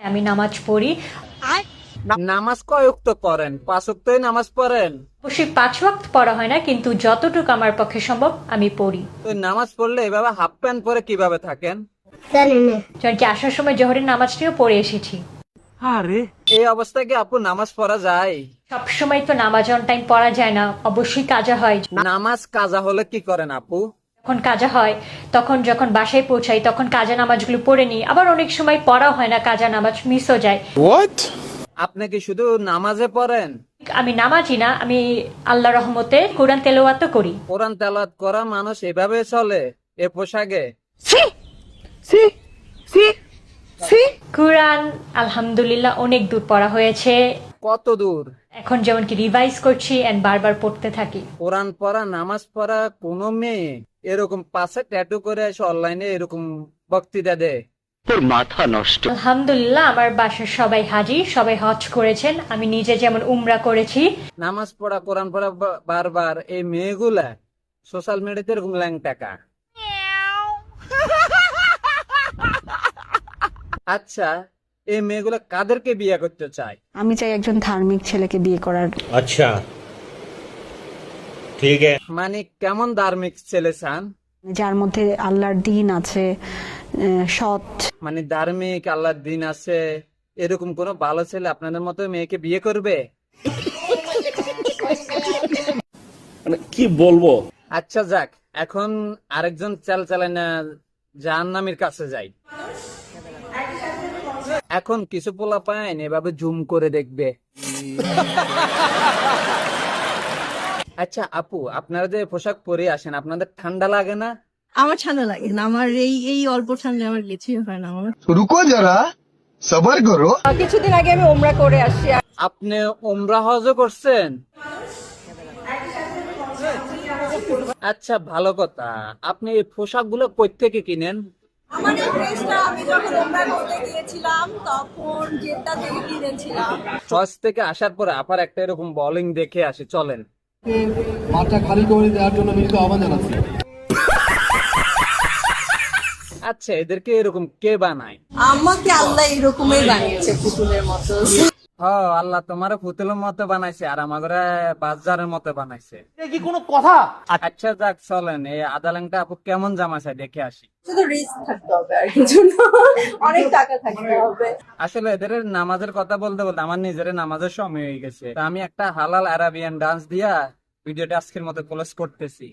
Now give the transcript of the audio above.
আমি নামাজ পড়ি। নামাজ কয় ওয়াক্ত পড়েন? 5 ওয়াক্তই নামাজ পড়েন? অবশ্যই 5 ওয়াক্ত পড়া হয় না, কিন্তু যতটুকু আমার পক্ষে সম্ভব আমি পড়ি। তো নামাজ পড়লে এভাবে হাফ প্যান্ট পরে কিভাবে থাকেন? যেমন কি আসার সময় জোহরের নামাজটিও পড়ে এসেছি। এই অবস্থায় কি আপু নামাজ পড়া যায়? সবসময় তো নামাজ অন টাইম পড়া যায় না, অবশ্যই কাজা হয়। নামাজ কাজা হলে কি করেন আপু? যখন কাজা হয় তখন যখন বাসায় পৌঁছাই তখন কাজা নামাজগুলো পড়ে নিই। আবার অনেক সময় পড়াও হয় না, কাজা নামাজ মিসও যায়। আপনি কি শুধু নামাজে পড়েন? আমি নামাজি না, আমি আল্লাহ রহমতে কোরআন তেলাওয়াতও করি। কোরআন তেলাওয়াত করা মানুষ এভাবে চলে এ পোশাকে? কোরআন আলহামদুলিল্লাহ অনেক দূর পড়া হয়েছে। কত দূর? এখন যেমন কি রিভাইজ করছি এন্ড বারবার পড়তে থাকি। কোরআন পড়া, নামাজ পড়া কোনো মেয়ে এরকম পাশে ট্যাটু করে এসে অনলাইনে এরকম বক্তৃতা দেয়? আলহামদুলিল্লাহ আমার বাসার সবাই হাজি, সবাই হজ করেছেন, আমি নিজে যেমন উমরা করেছি। নামাজ পড়া, কোরআন পড়া বারবার এই মেয়েগুলা সোশ্যাল মিডিয়াতে এরকম ল্যাংটাকা। আচ্ছা, এই মেয়েগুলা কাদেরকে বিয়ে করতে চায়? আমি চাই একজন ধার্মিক ছেলেকে বিয়ে করার। अच्छा ठीक है। মানে কেমন ধার্মিক ছেলে চান? যার মধ্যে আল্লাহর দ্বীন আছে, সৎ। মানে ধার্মিক, আল্লাহর দিন আছে, এরকম কোন ভালো ছেলে আপনাদের মতো মেয়েকে বিয়ে করবে? মানে কি বলবো। আচ্ছা যাক, এখন আরেকজন চালানা জাহান্নামীর কাছে যাই। এখন কিছু পোলা পায়ন এভাবে জুম করে দেখবে। আচ্ছা আপু, আপনারা যে পোশাক পরে আসেন আপনাদের ঠান্ডা লাগে না? আমার ঠান্ডা লাগে না, আমার এই অল্প ঠান্ডা আমার কিছুই হয় না। আমার रुको जरा सबर करो। কিছুদিন আগে আমি ওমরা করে আসছি। আপনি উমরা হজও করছেন? আচ্ছা ভালো কথা। আপনি এই পোশাক গুলো কই থেকে কিনেন? আমার এই ড্রেসটা আমি যখন ওমরা করতে গিয়েছিলাম তখন জেদ্দা থেকে কিনেছিলাম। হজ থেকে আসার পরে আবার একটা এরকম বোলিং দেখে আসি, চলেন। মাঠটা খালি করে দেওয়ার জন্য মিলিত আহ্বান জানাচ্ছি। আচ্ছা এদেরকে এরকম কে বানায়? আমাকে আল্লাহ এরকমই বানিয়েছে, পুতুলের মতো। আল্লাহ তোমার পুতুলের মতো বানাইছে আর আমাকে বাজারের মতো বানাইছে। কি কোনো কথা? আচ্ছা যাক, চলেন এই আদালাংটা আপু কেমন জামাইছে দেখে আসি। শুধু রিস্ক থাকতে হবে, আর কিছু না, অনেক টাকা থাকতে হবে। আসলে এদের নামাজের কথা বলতে বলতে আমার নিজের নামাজের সময় হয়ে গেছে। তা আমি একটা হালাল আরাবিয়ান ডান্স দিয়া ভিডিওটা আজকের মতো ক্লোজ করতেছি।